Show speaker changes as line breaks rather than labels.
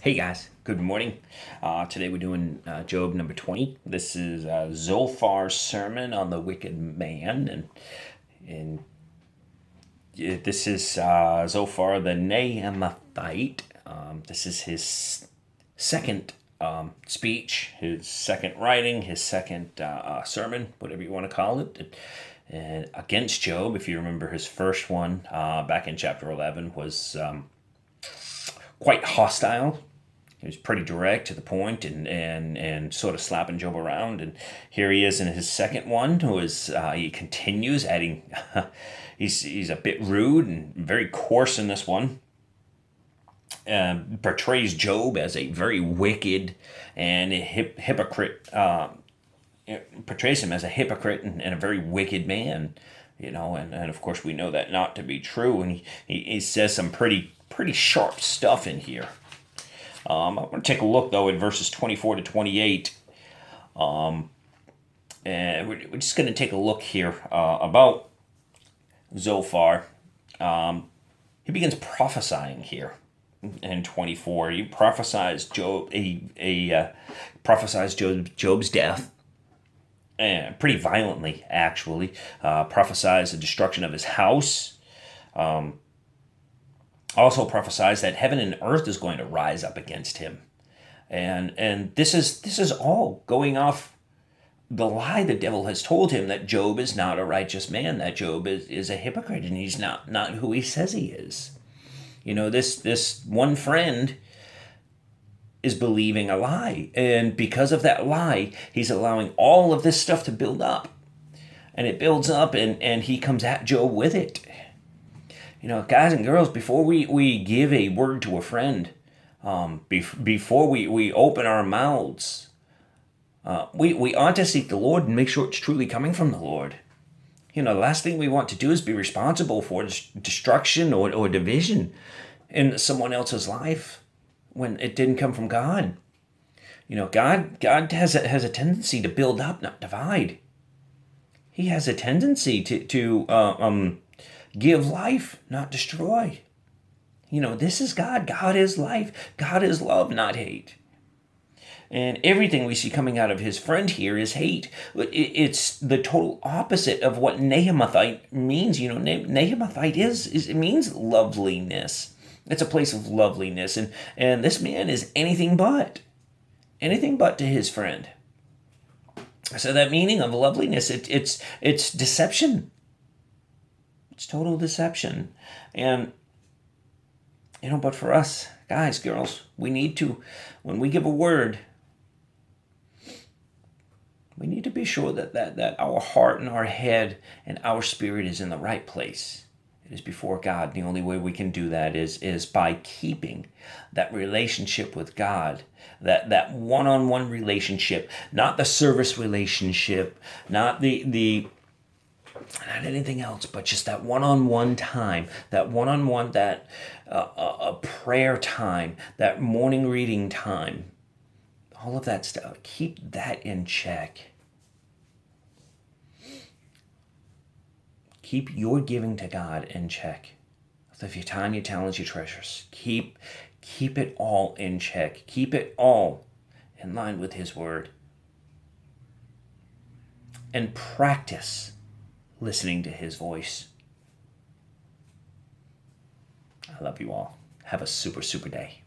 Hey guys, good morning. Today we're doing Job number 20. This is Zophar's sermon on the wicked man, and this is Zophar the Naamathite. This is his second speech, his second writing, his second sermon, whatever you want to call it. And against Job, if you remember his first one back in chapter 11, was quite hostile. He was pretty direct to the point and sort of slapping Job around. And here he is in his second one, who is he continues adding. He's a bit rude and very coarse in this one. Portrays Job as a very wicked and a hypocrite. Portrays him as a hypocrite and a very wicked man. And of course we know that not to be true. And he says some pretty sharp stuff in here. I'm going to take a look, though, at verses 24 to 28. And we're just going to take a look here about Zophar. He begins prophesying here in 24. He prophesies Job's death, and pretty violently, actually. Prophesies the destruction of his house. Also prophesies that heaven and earth is going to rise up against him. And this is all going off the lie the devil has told him, that Job is not a righteous man, that Job is a hypocrite, and he's not who he says he is. This one friend is believing a lie, and because of that lie, he's allowing all of this stuff to build up. And it builds up, and he comes at Job with it. Guys and girls, before we give a word to a friend, before we open our mouths, we ought to seek the Lord and make sure it's truly coming from the Lord. The last thing we want to do is be responsible for destruction or division in someone else's life when it didn't come from God. God has a tendency to build up, not divide. He has a tendency to give life, not destroy. This is God. God is life. God is love, not hate. And everything we see coming out of his friend here is hate. It's the total opposite of what Naamathite means. Naamathite it means loveliness. It's a place of loveliness. And this man is anything but to his friend. So that meaning of loveliness, it's deception. It's total deception. And, but for us, guys, girls, we need to, when we give a word, we need to be sure that our heart and our head and our spirit is in the right place. It is before God. The only way we can do that is by keeping that relationship with God, that one-on-one relationship, not the service relationship, not not anything else, but just that one-on-one time, that one-on-one, that a prayer time, that morning reading time, all of that stuff. Keep that in check. Keep your giving to God in check. Of your time, your talents, your treasures. Keep it all in check. Keep it all in line with His Word. And practice listening to His voice. I love you all. Have a super, super day.